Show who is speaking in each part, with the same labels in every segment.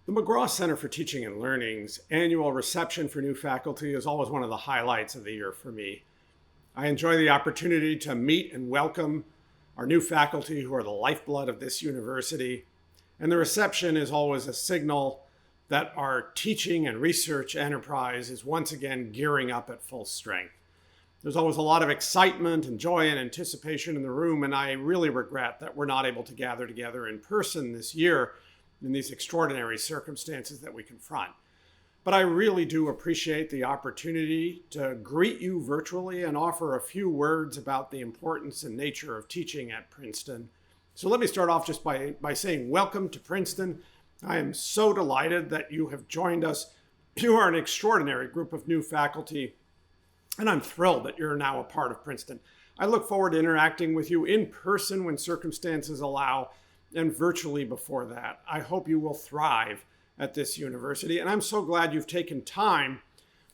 Speaker 1: The McGraw Center for Teaching and Learning's annual reception for new faculty is always one of the highlights of the year for me. I enjoy the opportunity to meet and welcome our new faculty who are the lifeblood of this university, and the reception is always a signal that our teaching and research enterprise is once again gearing up at full strength. There's always a lot of excitement and joy and anticipation in the room, and I really regret that we're not able to gather together in person this year in these extraordinary circumstances that we confront. But I really do appreciate the opportunity to greet you virtually and offer a few words about the importance and nature of teaching at Princeton. So let me start off just by saying welcome to Princeton. I am so delighted that you have joined us. You are an extraordinary group of new faculty, and I'm thrilled that you're now a part of Princeton. I look forward to interacting with you in person when circumstances allow, and virtually before that. I hope you will thrive at this university, and I'm so glad you've taken time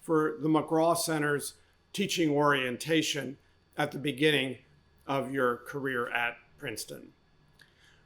Speaker 1: for the McGraw Center's teaching orientation at the beginning of your career at Princeton.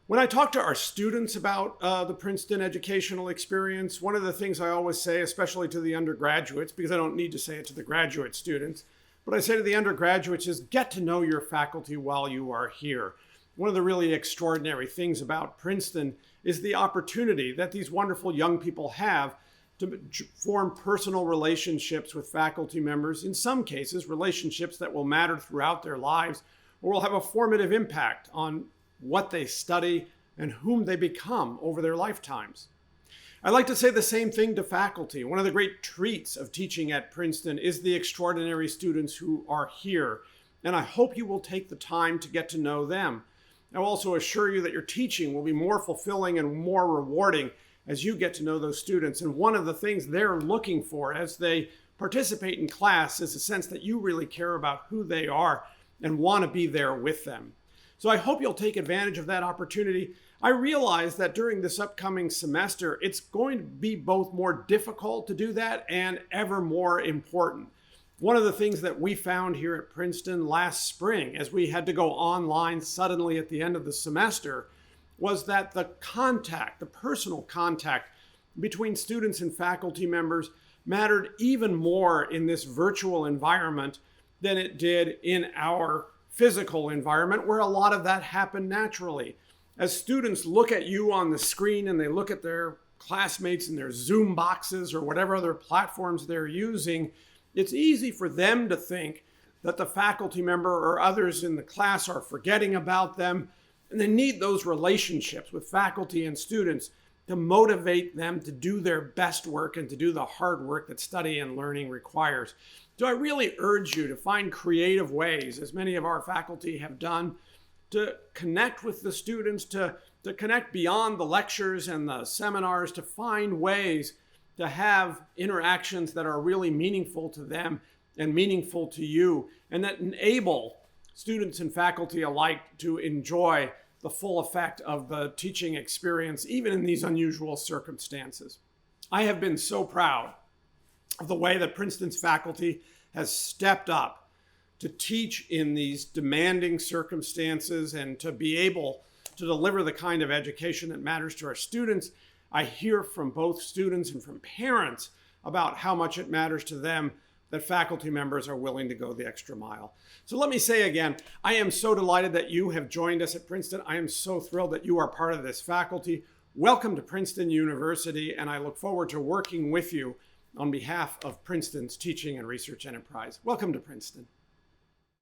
Speaker 1: When I talk to our students about the Princeton educational experience, one of the things I always say, especially to the undergraduates, because I don't need to say it to the graduate students, but I say to the undergraduates is get to know your faculty while you are here. One of the really extraordinary things about Princeton is the opportunity that these wonderful young people have to form personal relationships with faculty members, in some cases, relationships that will matter throughout their lives or will have a formative impact on what they study and whom they become over their lifetimes. I like to say the same thing to faculty. One of the great treats of teaching at Princeton is the extraordinary students who are here, and I hope you will take the time to get to know them. I'll also assure you that your teaching will be more fulfilling and more rewarding as you get to know those students. And one of the things they're looking for as they participate in class is a sense that you really care about who they are and want to be there with them. So I hope you'll take advantage of that opportunity. I realize that during this upcoming semester, it's going to be both more difficult to do that and ever more important. One of the things that we found here at Princeton last spring, as we had to go online suddenly at the end of the semester, was that the personal contact between students and faculty members mattered even more in this virtual environment than it did in our physical environment, where a lot of that happened naturally. As students look at you on the screen and they look at their classmates in their Zoom boxes or whatever other platforms they're using, it's easy for them to think that the faculty member or others in the class are forgetting about them, and they need those relationships with faculty and students to motivate them to do their best work and to do the hard work that study and learning requires. So I really urge you to find creative ways, as many of our faculty have done, to connect with the students, to connect beyond the lectures and the seminars, to find ways to have interactions that are really meaningful to them and meaningful to you, and that enable students and faculty alike to enjoy the full effect of the teaching experience, even in these unusual circumstances. I have been so proud of the way that Princeton's faculty has stepped up to teach in these demanding circumstances and to be able to deliver the kind of education that matters to our students. I hear from both students and from parents about how much it matters to them that faculty members are willing to go the extra mile. So let me say again, I am so delighted that you have joined us at Princeton. I am so thrilled that you are part of this faculty. Welcome to Princeton University, and I look forward to working with you on behalf of Princeton's teaching and research enterprise. Welcome to Princeton.